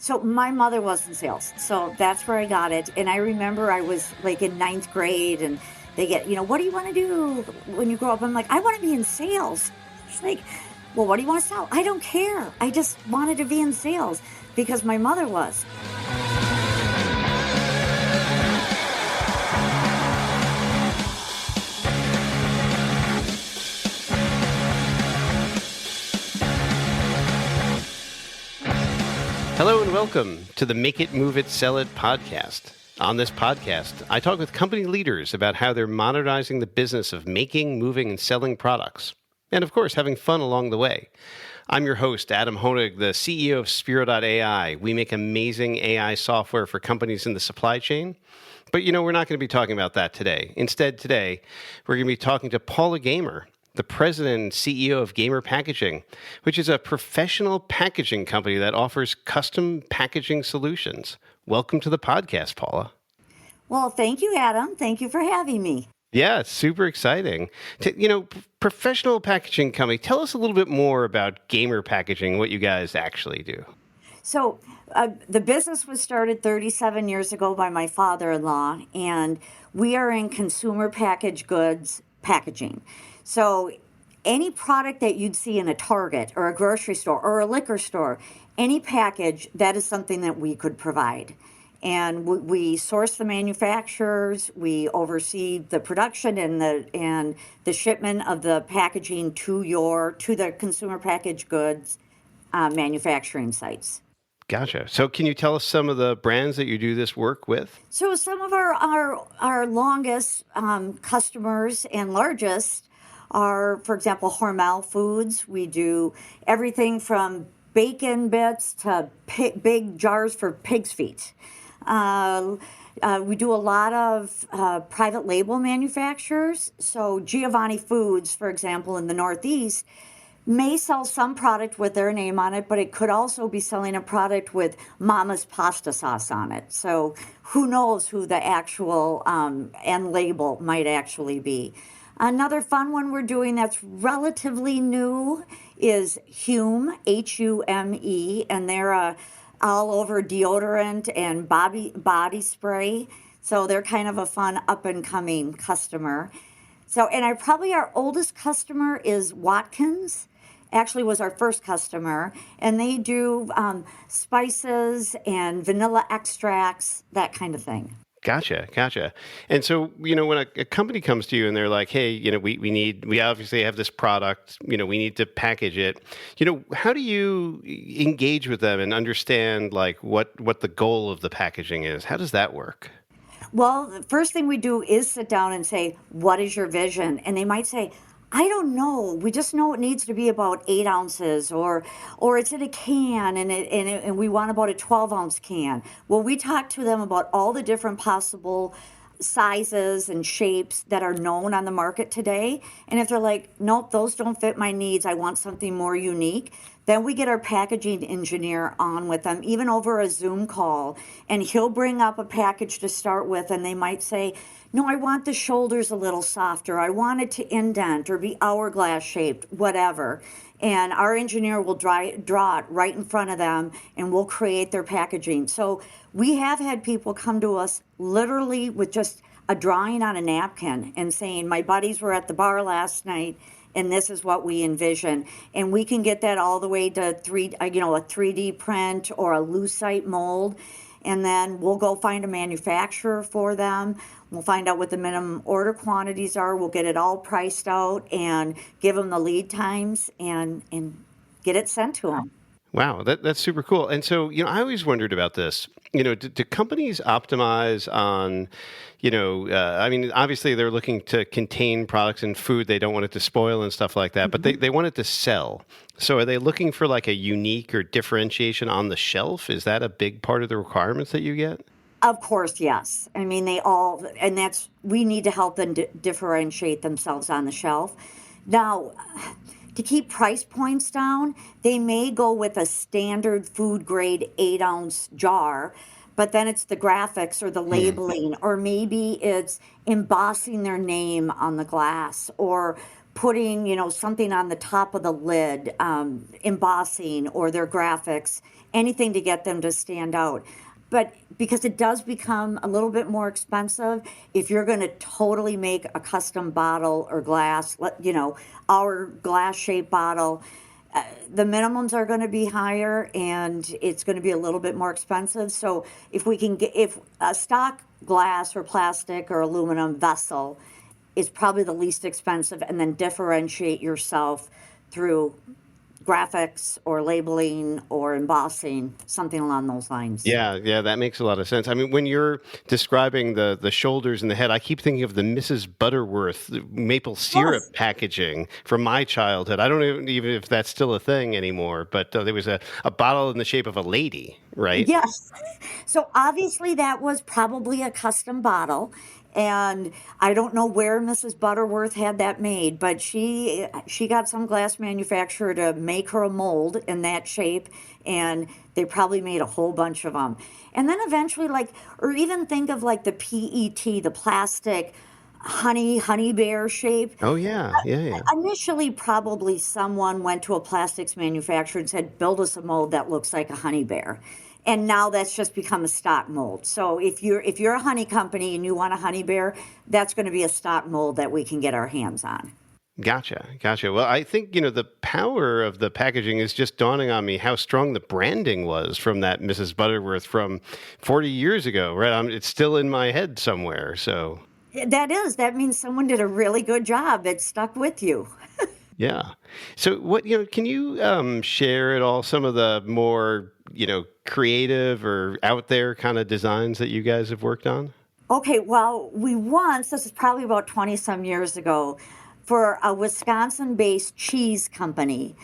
So my mother was in sales, so that's where I got it. And I remember I was like in ninth grade, and they get, what do you want to do when you grow up? I'm like, I want to be in sales. She's like, well, what do you want to sell? I don't care. I just wanted to be in sales because my mother was. Hello and welcome to the Make It, Move It, Sell It podcast. On this podcast, I talk with company leaders about how they're modernizing the business of making, moving, and selling products. And of course, having fun along the way. I'm your host, Adam Honig, the CEO of Spiro.ai. We make amazing AI software for companies in the supply chain. But we're not going to be talking about that today. Instead, today, we're going to be talking to Paula Gamer, the president and CEO of Gamer Packaging, which is a professional packaging company that offers custom packaging solutions. Welcome to the podcast, Paula. Well, thank you, Adam. Thank you for having me. Yeah, it's super exciting. Professional packaging company, tell us a little bit more about Gamer Packaging, what you guys actually do. So the business was started 37 years ago by my father-in-law, and we are in consumer packaged goods packaging. So any product that you'd see in a Target or a grocery store or a liquor store, any package, that is something that we could provide. And we source the manufacturers, we oversee the production and the shipment of the packaging to the consumer packaged goods manufacturing sites. Gotcha. So can you tell us some of the brands that you do this work with? So some of our longest customers and largest are, for example, Hormel Foods. We do everything from bacon bits to big jars for pig's feet. We do a lot of private label manufacturers. So Giovanni Foods, for example, in the Northeast, may sell some product with their name on it, but it could also be selling a product with Mama's pasta sauce on it. So who knows who the actual end label might actually be. Another fun one we're doing that's relatively new is Hume, Hume, and they're a all over deodorant and body spray. So they're kind of a fun up and coming customer. So, and our oldest customer is Watkins. Actually was our first customer, and they do spices and vanilla extracts, that kind of thing. Gotcha. And so, when a company comes to you and they're like, hey, we obviously have this product, we need to package it. How do you engage with them and understand like what the goal of the packaging is? How does that work? Well, the first thing we do is sit down and say, what is your vision? And they might say, I don't know. We just know it needs to be about 8 ounces, or it's in a can, and we want about a 12-ounce can. Well, we talk to them about all the different possible sizes and shapes that are known on the market today. And if they're like, nope, those don't fit my needs, I want something more unique, then we get our packaging engineer on with them, even over a Zoom call, and he'll bring up a package to start with, and they might say, no, I want the shoulders a little softer. I want it to indent or be hourglass shaped, whatever. And our engineer will draw it right in front of them, and we'll create their packaging. So we have had people come to us literally with just a drawing on a napkin and saying, my buddies were at the bar last night, and this is what we envision. And we can get that all the way to a 3D print or a lucite mold. And then we'll go find a manufacturer for them. We'll find out what the minimum order quantities are. We'll get it all priced out and give them the lead times and get it sent to them. Wow, that's super cool. And so, I always wondered about this. Do companies optimize on, obviously they're looking to contain products and food. They don't want it to spoil and stuff like that, but they want it to sell. So are they looking for like a unique or differentiation on the shelf? Is that a big part of the requirements that you get? Of course, yes. I mean, we need to help them differentiate themselves on the shelf. Now, to keep price points down, they may go with a standard food grade 8-ounce jar, but then it's the graphics or the labeling, or maybe it's embossing their name on the glass, or putting, something on the top of the lid, embossing or their graphics, anything to get them to stand out. But because it does become a little bit more expensive, if you're going to totally make a custom bottle or glass, our glass shaped bottle, the minimums are going to be higher and it's going to be a little bit more expensive. So if we can get, if a stock glass or plastic or aluminum vessel is probably the least expensive, and then differentiate yourself through graphics or labeling or embossing, something along those lines. Yeah, that makes a lot of sense. I mean, when you're describing the shoulders and the head, I keep thinking of the Mrs. Butterworth maple syrup Yes. packaging from my childhood. I don't even if that's still a thing anymore, but there was a bottle in the shape of a lady, right? Yes. So obviously that was probably a custom bottle. And I don't know where Mrs. Butterworth had that made, but she got some glass manufacturer to make her a mold in that shape, and they probably made a whole bunch of them. And then eventually, or even think of like the PET, the plastic honey bear shape. Oh yeah. Initially, probably someone went to a plastics manufacturer and said, "Build us a mold that looks like a honey bear." And now that's just become a stock mold. So if you're a honey company and you want a honey bear, that's going to be a stock mold that we can get our hands on. Gotcha. Well, I think, the power of the packaging is just dawning on me how strong the branding was from that Mrs. Butterworth from 40 years ago, right? It's still in my head somewhere. So, That means someone did a really good job. It stuck with you. yeah. So, can you share at all some of the more, creative or out there kind of designs that you guys have worked on? Okay, well, this is probably about 20 some years ago, for a Wisconsin based cheese company.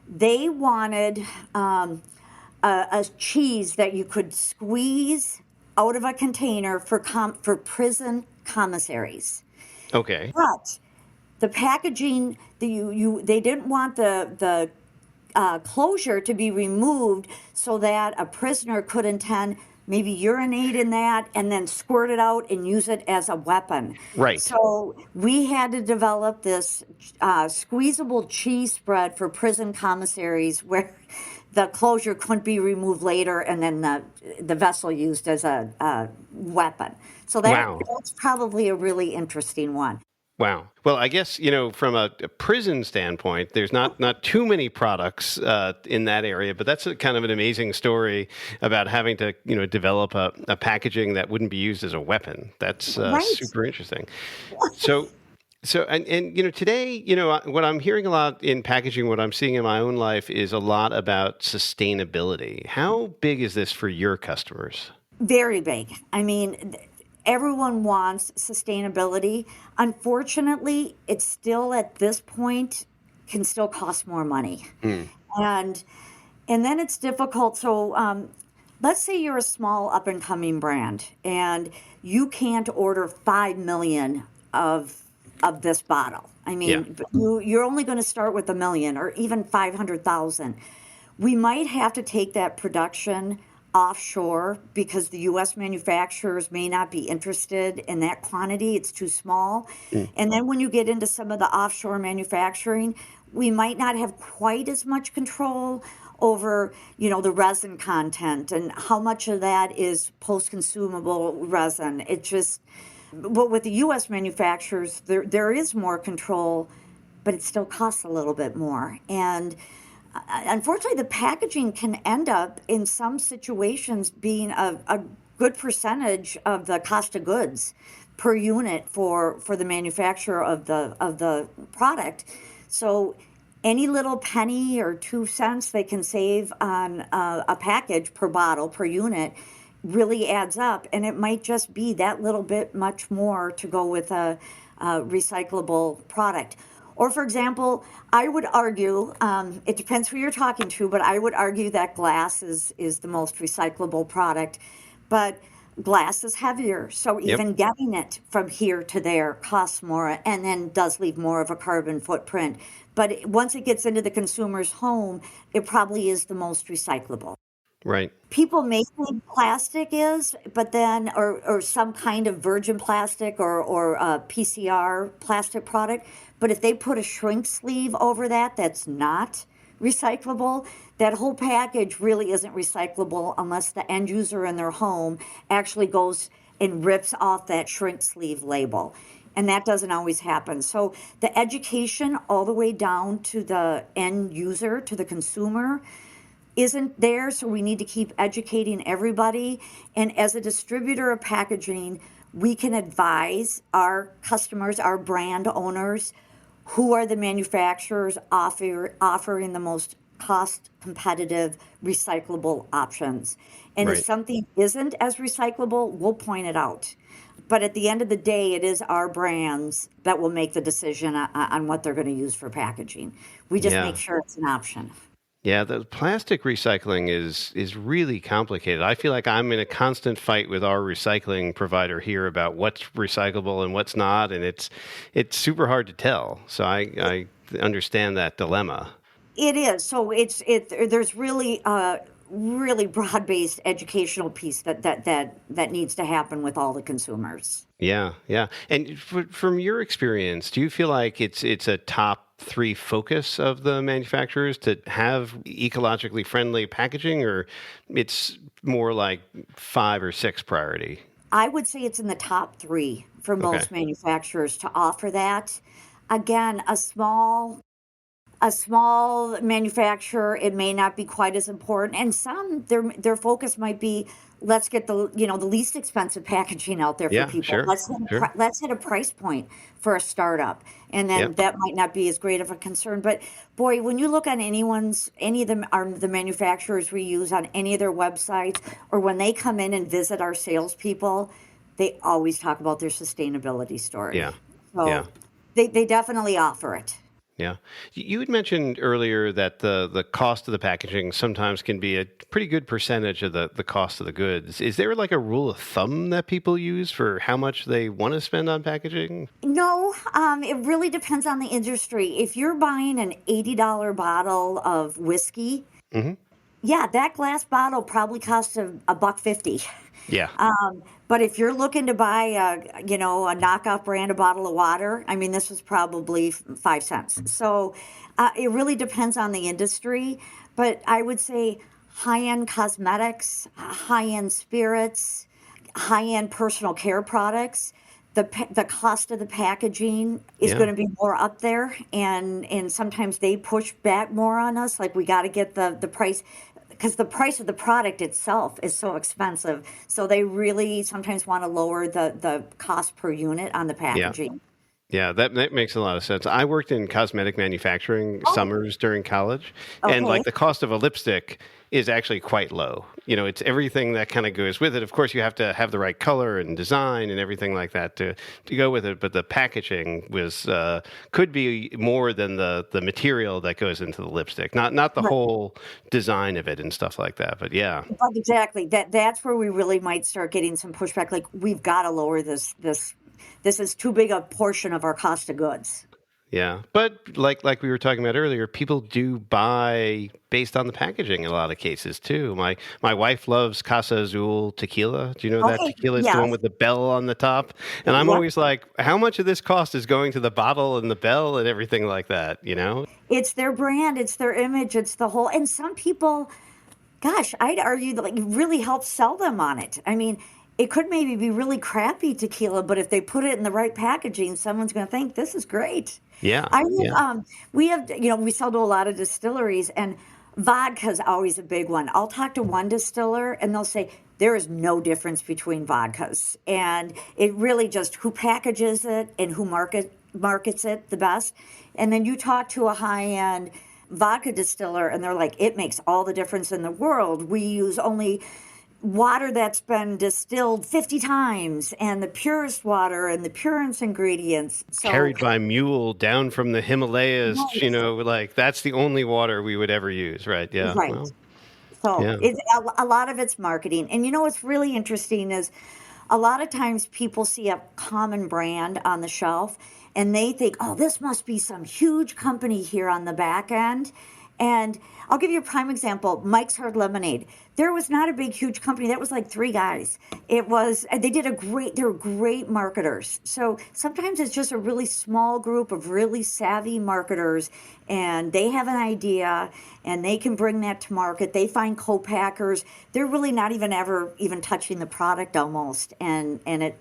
They wanted a cheese that you could squeeze out of a container for prison commissaries. Okay. But the packaging, they didn't want the closure to be removed so that a prisoner could intend maybe urinate in that and then squirt it out and use it as a weapon. Right. So we had to develop this squeezable cheese spread for prison commissaries where the closure couldn't be removed later and then the vessel used as a weapon. So Wow. that's probably a really interesting one. Wow. Well, I guess, from a prison standpoint, there's not too many products in that area, but that's a kind of an amazing story about having to, develop a packaging that wouldn't be used as a weapon. That's Right. super interesting. So, today, what I'm hearing a lot in packaging, what I'm seeing in my own life is a lot about sustainability. How big is this for your customers? Very big. I mean, everyone wants sustainability. Unfortunately, it's still at this point can still cost more money, Mm. and and then it's difficult. So let's say you're a small up and coming brand, and you can't order 5 million of this bottle. I Yeah. mean, you're only going to start with 1 million or even 500,000. We might have to take that production offshore because the US manufacturers may not be interested in that quantity. It's too small. Mm. And then when you get into some of the offshore manufacturing, we might not have quite as much control over, the resin content and how much of that is post-consumable resin. But with the US manufacturers, there is more control, but it still costs a little bit more. And unfortunately, the packaging can end up in some situations being a good percentage of the cost of goods per unit for the manufacturer of the product. So any little penny or 2 cents they can save on a package per bottle per unit really adds up, and it might just be that little bit much more to go with a recyclable product. Or, for example, I would argue, it depends who you're talking to, but I would argue that glass is the most recyclable product. But glass is heavier, so Yep. even getting it from here to there costs more and then does leave more of a carbon footprint. But once it gets into the consumer's home, it probably is the most recyclable. Right. People may think plastic is, but then, or some kind of virgin plastic or PCR plastic product, But if they put a shrink sleeve over that, that's not recyclable. That whole package really isn't recyclable unless the end user in their home actually goes and rips off that shrink sleeve label. And that doesn't always happen. So the education all the way down to the end user, to the consumer, isn't there. So we need to keep educating everybody. And as a distributor of packaging, we can advise our customers, our brand owners, who are the manufacturers offering the most cost competitive recyclable options. And if Right. something isn't as recyclable, we'll point it out. But at the end of the day, it is our brands that will make the decision on what they're going to use for packaging. We just make Yeah. sure it's an option. Yeah, the plastic recycling is really complicated. I feel like I'm in a constant fight with our recycling provider here about what's recyclable and what's not, and it's super hard to tell. So I understand that dilemma. It is. So there's really really broad-based educational piece that needs to happen with all the consumers. Yeah, yeah. And from your experience, do you feel like it's a top three focus of the manufacturers to have ecologically friendly packaging, or it's more like five or six priority? I would say it's in the top 3 for Okay. most manufacturers to offer that. Again, a small manufacturer, it may not be quite as important, and some their focus might be, let's get the least expensive packaging out there for Yeah, people. sure, sure. Let's hit a price point for a startup, and then Yep. that might not be as great of a concern. But boy, when you look on any of them are the manufacturers we use on any of their websites, or when they come in and visit our salespeople, they always talk about their sustainability story. Yeah. Yeah. So they definitely offer it. Yeah. You had mentioned earlier that the cost of the packaging sometimes can be a pretty good percentage of the cost of the goods. Is there like a rule of thumb that people use for how much they want to spend on packaging? No, it really depends on the industry. If you're buying an $80 bottle of whiskey, Hmm. yeah, that glass bottle probably costs a buck 50. Yeah. But if you're looking to buy a knockoff brand, a bottle of water, I mean, this was probably 5 cents. So it really depends on the industry. But I would say high-end cosmetics, high-end spirits, high-end personal care products. The cost of the packaging is Yeah. going to be more up there, and sometimes they push back more on us. Like we got to get the price, because the price of the product itself is so expensive. So they really sometimes want to lower the cost per unit on the Yeah. packaging. Yeah, that makes a lot of sense. I worked in cosmetic manufacturing Oh, summers during college, and okay. like the cost of a lipstick is actually quite low. It's everything that kind of goes with it. Of course, you have to have the right color and design and everything like that to go with it. But the packaging was could be more than the material that goes into the lipstick, not the Right. whole design of it and stuff like that. But yeah. But exactly. That's where we really might start getting some pushback. Like we've got to lower this is too big a portion of our cost of goods. Yeah, but like we were talking about earlier, people do buy based on the packaging in a lot of cases too. My wife loves Casa Azul tequila. Do you know that Okay. tequila? It's the one Yes. with the bell on the top. And I'm Yep. always like, how much of this cost is going to the bottle and the bell and everything like that? It's their brand, it's their image, it's the whole. And some people, gosh, I'd argue that like it really helps sell them on it. I mean, it could maybe be really crappy tequila, but if they put it in the right packaging, someone's going to think this is great. Yeah, I yeah, have, we have, we sell to a lot of distilleries, and vodka is always a big one. I'll talk to one distiller, and they'll say there is no difference between vodkas, and it really just who packages it and who markets it the best. And then you talk to a high end vodka distiller, and they're like, it makes all the difference in the world. We use only water that's been distilled 50 times and the purest water and the purest ingredients. So, carried by mule down from the Himalayas. right, Like that's the only water we would ever use, right? Yeah. right. Well, So yeah. a lot of it's marketing. And what's really interesting is a lot of times people see a common brand on the shelf and they think, oh, this must be some huge company here on the back end. And I'll give you a prime example. Mike's Hard Lemonade. There was not a big, huge company. That was like three guys. It was, and they were great marketers. So sometimes it's just a really small group of really savvy marketers, and they have an idea and they can bring that to market. They find co-packers. They're really not even ever even touching the product almost. And it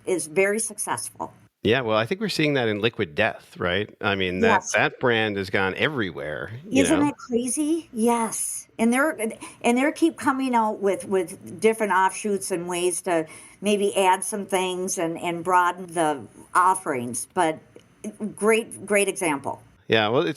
is very successful. Yeah, well, I think we're seeing that in Liquid Death, right? I mean, Yes. that brand has gone everywhere, you Isn't know? that crazy? Yes. And they're keep coming out with different offshoots and ways to maybe add some things and broaden the offerings. But great example. Yeah, well,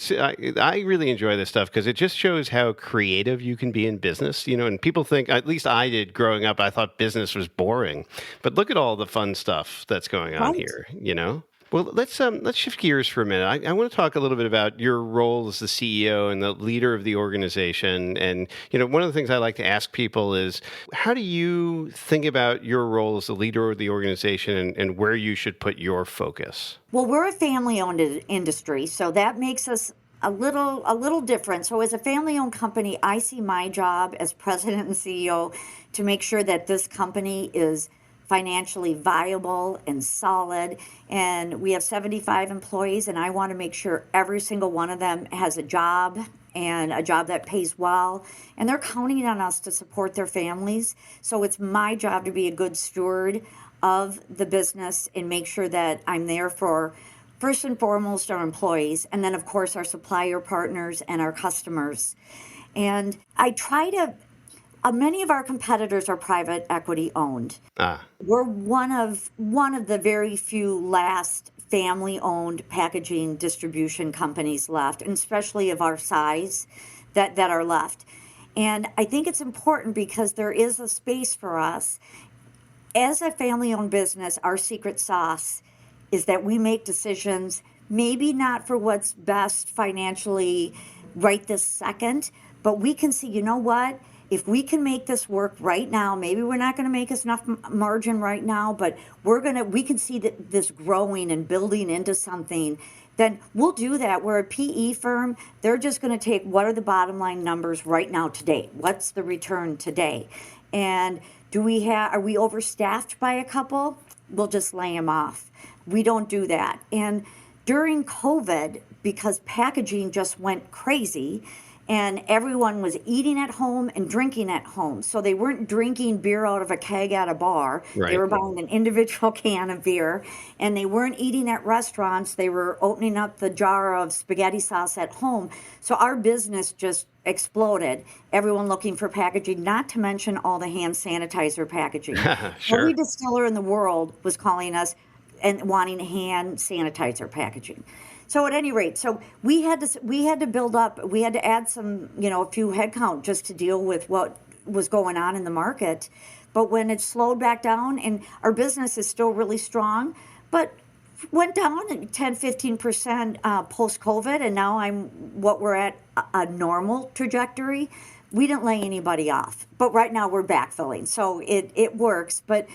I really enjoy this stuff because it just shows how creative you can be in business, you know, and people think, at least I did growing up, I thought business was boring. But look at all the fun stuff that's going on Right. here, you know? Well, let's shift gears for a minute. I want to talk a little bit about your role as the CEO and the leader of the organization. And you know, one of the things I like to ask people is, how do you think about your role as the leader of the organization and where you should put your focus? Well, we're a family-owned industry, so that makes us a little different. So, as a family-owned company, I see my job as president and CEO to make sure that this company is financially viable and solid. And we have 75 employees, and I want to make sure every single one of them has a job and a job that pays well. And they're counting on us to support their families. So, it's my job to be a good steward of the business and make sure that I'm there for first and foremost our employees, and then of course our supplier partners and our customers. And I try to many of our competitors are private equity owned. Ah, We're one of the very few last family owned packaging distribution companies left, and especially of our size that are left. And I think it's important because there is a space for us as a family owned business. Our secret sauce is that we make decisions, maybe not for what's best financially right this second, but we can see, you know what? If we can make this work right now, maybe we're not going to make us enough margin right now, but we can see that this growing and building into something, then we'll do that. We're a PE firm. They're just going to take what are the bottom line numbers right now today? What's the return today? And are we overstaffed by a couple? We'll just lay them off. We don't do that. And during COVID, because packaging just went crazy and everyone was eating at home and drinking at home. So they weren't drinking beer out of a keg at a bar. They right. were buying an individual can of beer, and they weren't eating at restaurants. They were opening up the jar of spaghetti sauce at home. So our business just exploded. Everyone looking for packaging, not to mention all the hand sanitizer packaging. Every Sure. distiller in the world was calling us and wanting hand sanitizer packaging. So at any rate, so we had to build up. We had to add some, a few headcount just to deal with what was going on in the market. But when it slowed back down, and our business is still really strong, but went down 10-15% post COVID, and now we're at a normal trajectory. We didn't lay anybody off, but right now we're backfilling, so it works. But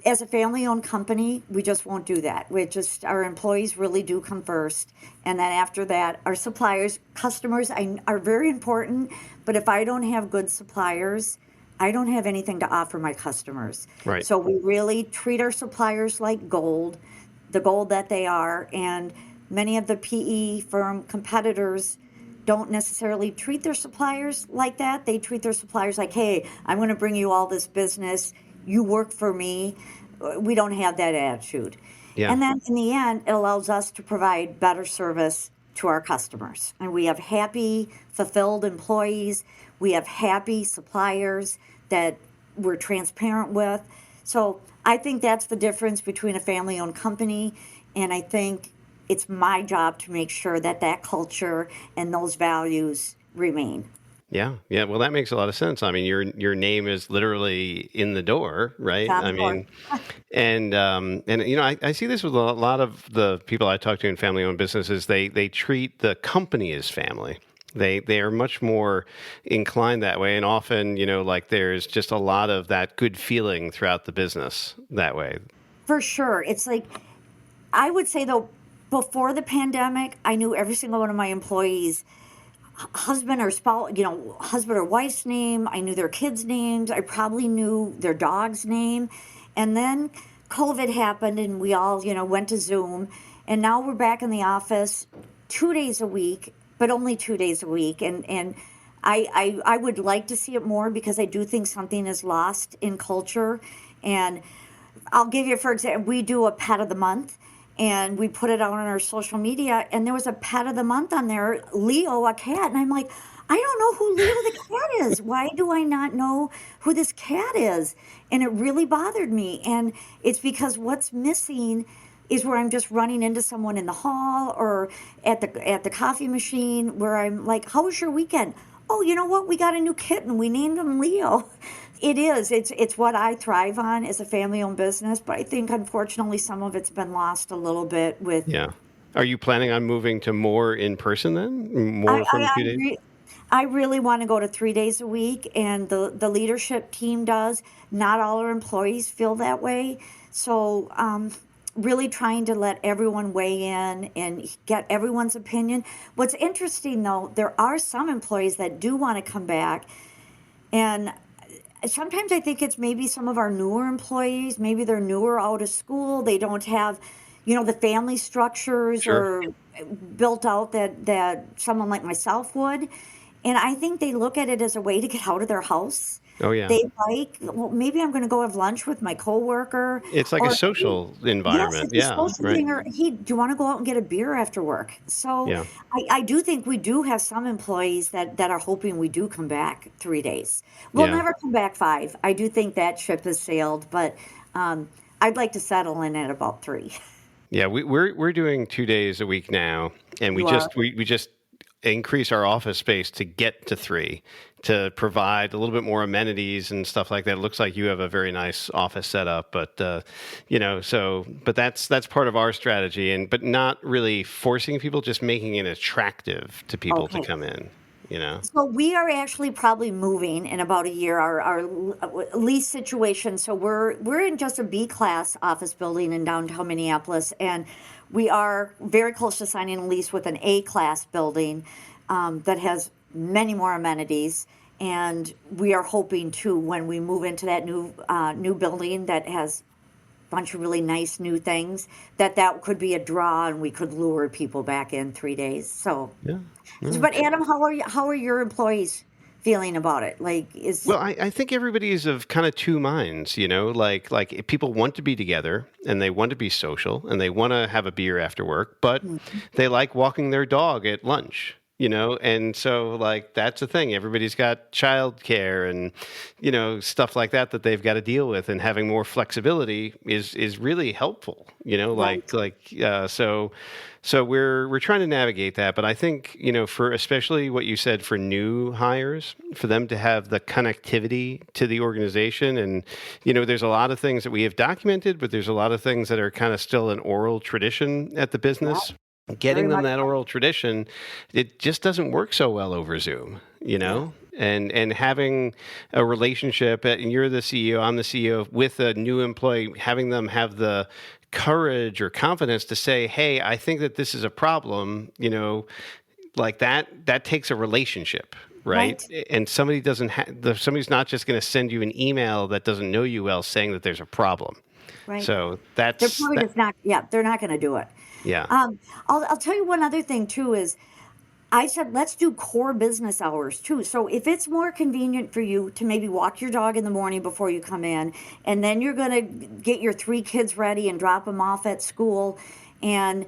as a family-owned company, we just won't do that. Our employees really do come first, and then after that, our suppliers, customers are very important. But if I don't have good suppliers, I don't have anything to offer my customers. Right. So we really treat our suppliers like gold, the gold that they are, and many of the PE firm competitors don't necessarily treat their suppliers like that. They treat their suppliers like, hey, I'm going to bring you all this business. You work for me. We don't have that attitude. Yeah. And then in the end, it allows us to provide better service to our customers. And we have happy, fulfilled employees. We have happy suppliers that we're transparent with. So I think that's the difference between a family owned company. And I think it's my job to make sure that that culture and those values remain. Yeah, yeah. Well, that makes a lot of sense. I mean, your name is literally in the door, It's right? on I the door. mean, and you know, I see this with a lot of the people I talk to in family-owned businesses. They treat the company as family. They are much more inclined that way, and often, you know, like there's just a lot of that good feeling throughout the business that way. For sure. It's like, I would say though, before the pandemic, I knew every single one of my employees. husband or spouse, husband or wife's name. I knew their kids' names. I probably knew their dog's name. And then COVID happened and we all, went to Zoom. And now we're back in the office 2 days a week, but only 2 days a week. And I would like to see it more because I do think something is lost in culture. And I'll give you, for example, we do a pet of the month and we put it out on our social media and there was a pet of the month on there, Leo, a cat. And I'm like, I don't know who Leo the cat is. Why do I not know who this cat is? And it really bothered me. And it's because what's missing is where I'm just running into someone in the hall or at the coffee machine where I'm like, how was your weekend? Oh, you know what? We got a new kitten. We named him Leo. It is. It's what I thrive on as a family-owned business, but I think unfortunately some of it's been lost a little bit with. Yeah. Are you planning on moving to more in person then? I More from I, I, 2 days? re- I really want to go to 3 days a week, and the leadership team does. Not all our employees feel that way, so really trying to let everyone weigh in and get everyone's opinion. What's interesting though, there are some employees that do want to come back, and sometimes I think it's maybe some of our newer employees, maybe they're newer out of school, they don't have, the family structures Sure. or built out that someone like myself would. And I think they look at it as a way to get out of their house. Oh, yeah. They like, well, maybe I'm going to go have lunch with my coworker, It's like a or hey, social yes, environment. it's a Yeah. social Right. thing. Or hey, do you want to go out and get a beer after work? So Yeah. I do think we do have some employees that are hoping we do come back 3 days. We'll Yeah. never come back five. I do think that ship has sailed, but I'd like to settle in at about three. Yeah, we're doing 2 days a week now, and we You are. just we just increase our office space to get to three to provide a little bit more amenities and stuff like that. It looks like you have a very nice office setup, but but that's part of our strategy, and but not really forcing people, just making it attractive to people to Okay. come in. You know. So we are actually probably moving in about a year. Our lease situation. So we're in just a B class office building in downtown Minneapolis, and we are very close to signing a lease with an A class building that has many more amenities. And we are hoping to, when we move into that new building that has a bunch of really nice new things, that could be a draw, and we could lure people back in 3 days. So. Yeah. Yeah. But Adam, how are your employees feeling about it? Like, is Well, I think everybody is of kind of two minds, like if people want to be together and they want to be social and they want to have a beer after work, but they like walking their dog at lunch, and so like that's the thing. Everybody's got childcare and stuff like that they've got to deal with, and having more flexibility is really helpful, right? so we're trying to navigate that, but I think for especially what you said for new hires, for them to have the connectivity to the organization, and there's a lot of things that we have documented, but there's a lot of things that are kind of still an oral tradition at the Yeah, business. very Getting them much that so. oral tradition, it just doesn't work so well over Zoom, Yeah, and having a relationship, and you're the CEO, I'm the CEO, with a new employee, having them have the courage or confidence to say, hey, I think that this is a problem, like that takes a relationship, right? right, And somebody doesn't somebody's not just going to send you an email that doesn't know you well saying that there's a problem. right. So They're that's probably that. just not. Yeah, they're not going to do it. Yeah. I'll tell you one other thing too is I said let's do core business hours too. So if it's more convenient for you to maybe walk your dog in the morning before you come in, and then you're going to get your three kids ready and drop them off at school, and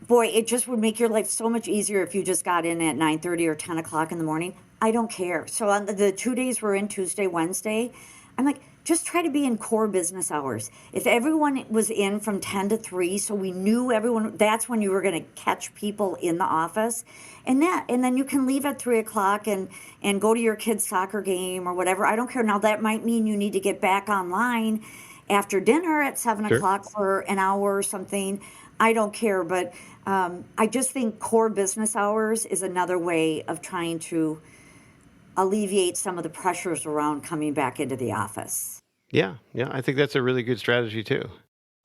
boy, it just would make your life so much easier if you just got in at 9:30 or 10 o'clock in the morning. I don't care. So on the 2 days we're in, Tuesday, Wednesday, I'm like, just try to be in core business hours. If everyone was in from 10 to 3, so we knew everyone, that's when you were going to catch people in the office. And then you can leave at 3 o'clock and go to your kid's soccer game or whatever. I don't care. Now that might mean you need to get back online after dinner at seven Sure. o'clock for an hour or something. I don't care, but I just think core business hours is another way of trying to alleviate some of the pressures around coming back into the office. Yeah. Yeah. I think that's a really good strategy too.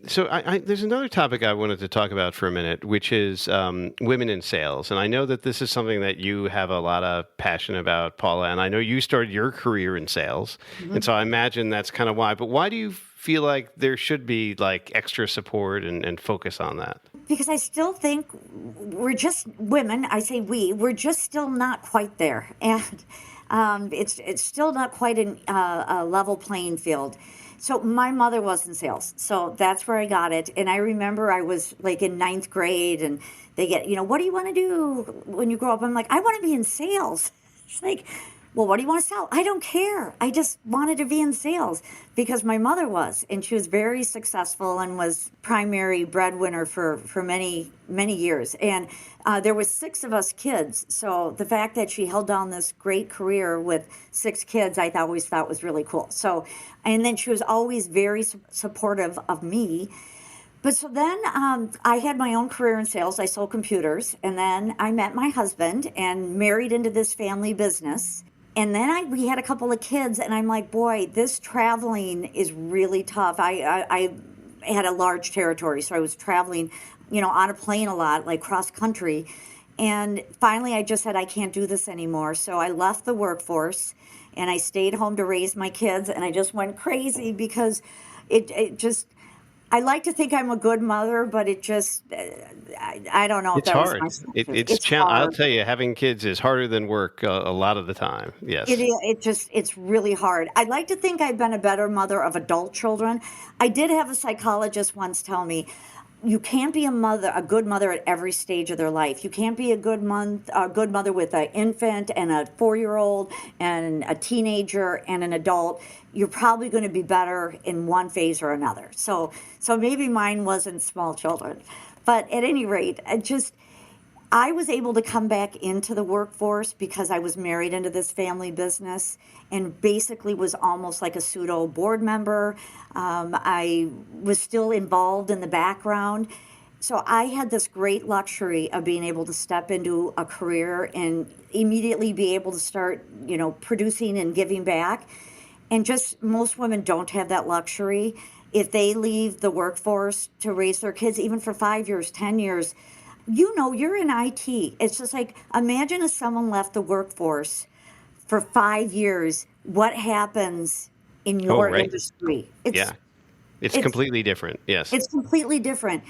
So there's another topic I wanted to talk about for a minute, which is women in sales. And I know that this is something that you have a lot of passion about, Paula. And I know you started your career in sales. And Mhm. so I imagine that's kind of why. But why do you feel like there should be like extra support and focus on that? Because I still think we're just women. I say we're just still not quite there, and it's still not quite a level playing field. So my mother was in sales, so that's where I got it. And I remember I was like in ninth grade, and they get, what do you want to do when you grow up? I'm like, I want to be in sales. It's like, well, what do you want to sell? I don't care. I just wanted to be in sales because my mother was, and she was very successful and was primary breadwinner for many, many years. And there was six of us kids. So the fact that she held down this great career with six kids, always thought was really cool. So, and then she was always very supportive of me. But so then I had my own career in sales. I sold computers. And then I met my husband and married into this family business. And then we had a couple of kids. And I'm like, boy, this traveling is really tough. I had a large territory. So I was traveling, on a plane a lot, like cross country. And finally, I just said, I can't do this anymore. So I left the workforce and I stayed home to raise my kids. And I just went crazy because it just, I like to think I'm a good mother, but it just, I don't know if It's that was my hard. intention. It's It's I'll hard. tell you, having kids is harder than work a lot of the time. It Yes. is, it's really hard. I'd like to think I've been a better mother of adult children. I did have a psychologist once tell me, you can't be a good mother at every stage of their life. You can't be a good mother with an infant and a 4-year-old and a teenager and an adult. You're probably going to be better in one phase or another. So maybe mine wasn't small children, but at any rate, I was able to come back into the workforce because I was married into this family business and basically was almost like a pseudo board member. I was still involved in the background. So I had this great luxury of being able to step into a career and immediately be able to start, producing and giving back. And just most women don't have that luxury. If they leave the workforce to raise their kids, even for 5 years, 10 years, you're in IT. It's just like, imagine if someone left the workforce for 5 years, what happens in Oh, your right. industry? Yeah. It's It's completely different. Yes. it's completely different.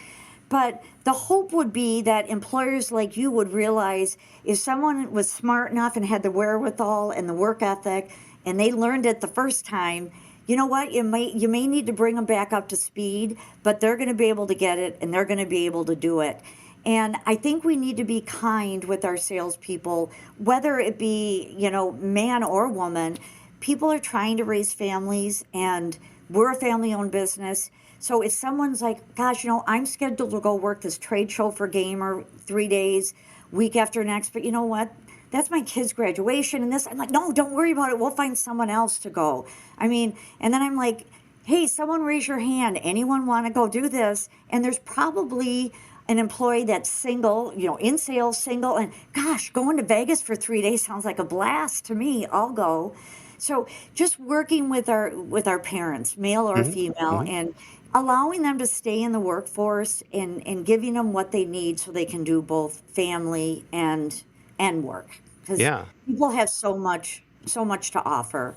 But the hope would be that employers like you would realize if someone was smart enough and had the wherewithal and the work ethic and they learned it the first time, you know what? You may need to bring them back up to speed, but they're going to be able to get it and they're going to be able to do it. And I think we need to be kind with our salespeople, whether it be, man or woman. People are trying to raise families, and we're a family owned business. So if someone's like, gosh, I'm scheduled to go work this trade show for Gamer 3 days, week after next, but you know what? That's my kid's graduation and this. I'm like, no, don't worry about it. We'll find someone else to go. I mean, and then I'm like, hey, someone raise your hand. Anyone want to go do this? And there's probably an employee that's single, in sales, single, and gosh, going to Vegas for 3 days sounds like a blast to me. I'll go. So just working with our parents, male or Hmm. female, Hmm. and allowing them to stay in the workforce and giving them what they need so they can do both family and work. Because Yeah. people have so much to offer.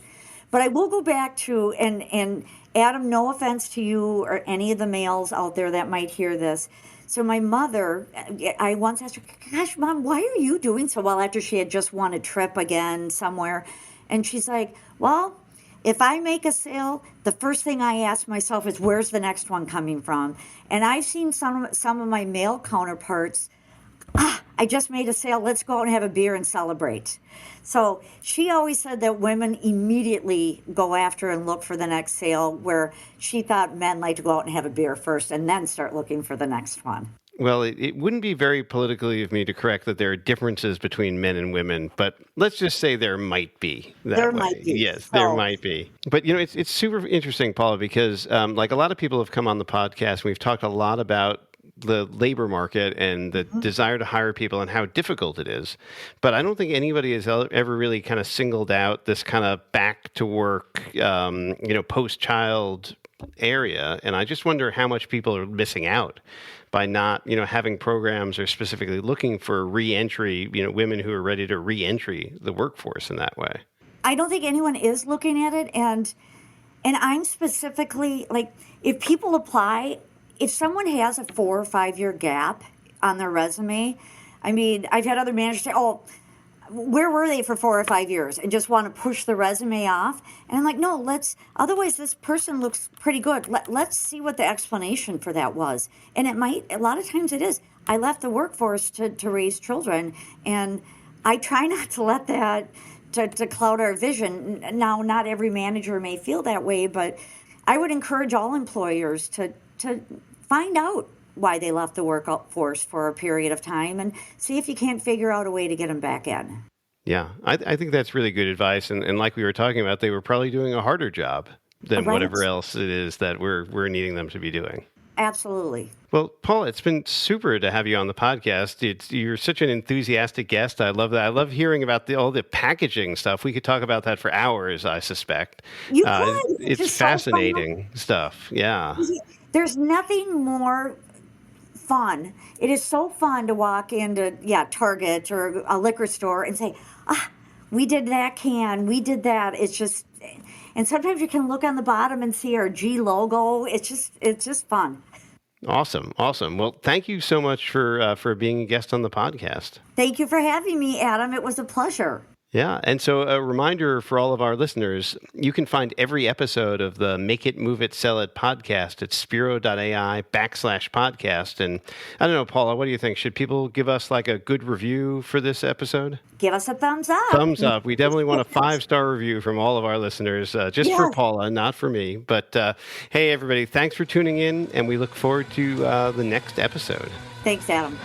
But I will go back to and Adam, no offense to you or any of the males out there that might hear this. So my mother, I once asked her, "Gosh, Mom, why are you doing so well?" After she had just won a trip again somewhere, and she's like, "Well, if I make a sale, the first thing I ask myself is where's the next one coming from?" And I've seen some of my male counterparts. I just made a sale. Let's go out and have a beer and celebrate. So she always said that women immediately go after and look for the next sale, where she thought men like to go out and have a beer first and then start looking for the next one. Well, it wouldn't be very politically of me to correct that there are differences between men and women, but let's just say there might be There that might way. be. Yes, there So, might be. But it's super interesting, Paula, because like a lot of people have come on the podcast, and we've talked a lot about the labor market and the desire to hire people and how difficult it is. But I don't think anybody has ever really kind of singled out this kind of back to work, post-child area. And I just wonder how much people are missing out by not, having programs or specifically looking for re-entry, women who are ready to re-entry the workforce in that way. I don't think anyone is looking at it. And I'm specifically like, if people apply, if someone has a 4 or 5 year gap on their resume, I mean, I've had other managers say, oh, where were they for 4 or 5 years, and just want to push the resume off. And I'm like, no, otherwise this person looks pretty good. Let's see what the explanation for that was. And a lot of times it is, I left the workforce to raise children. And I try not to let that to cloud our vision. Now, not every manager may feel that way, but I would encourage all employers to find out why they left the workforce for a period of time and see if you can't figure out a way to get them back in. Yeah, I think that's really good advice. And like we were talking about, they were probably doing a harder job than whatever else it is that we're needing them to be doing. Absolutely. Well, Paula, it's been super to have you on the podcast. You're such an enthusiastic guest. I love that. I love hearing about all the packaging stuff. We could talk about that for hours, I suspect. You could. It's fascinating stuff. Yeah. There's nothing more fun. It is so fun to walk into, Target or a liquor store and say, we did that can, we did that. It's just, and sometimes you can look on the bottom and see our G logo. It's just fun. Awesome. Well, thank you so much for being a guest on the podcast. Thank you for having me, Adam. It was a pleasure. Yeah. And so a reminder for all of our listeners, you can find every episode of the Make It, Move It, Sell It podcast at Spiro.ai/podcast. And I don't know, Paula, what do you think? Should people give us like a good review for this episode? Give us a thumbs up. Thumbs up. We definitely want a 5-star review from all of our listeners, just for Paula, not for me. But hey, everybody, thanks for tuning in. And we look forward to the next episode. Thanks, Adam.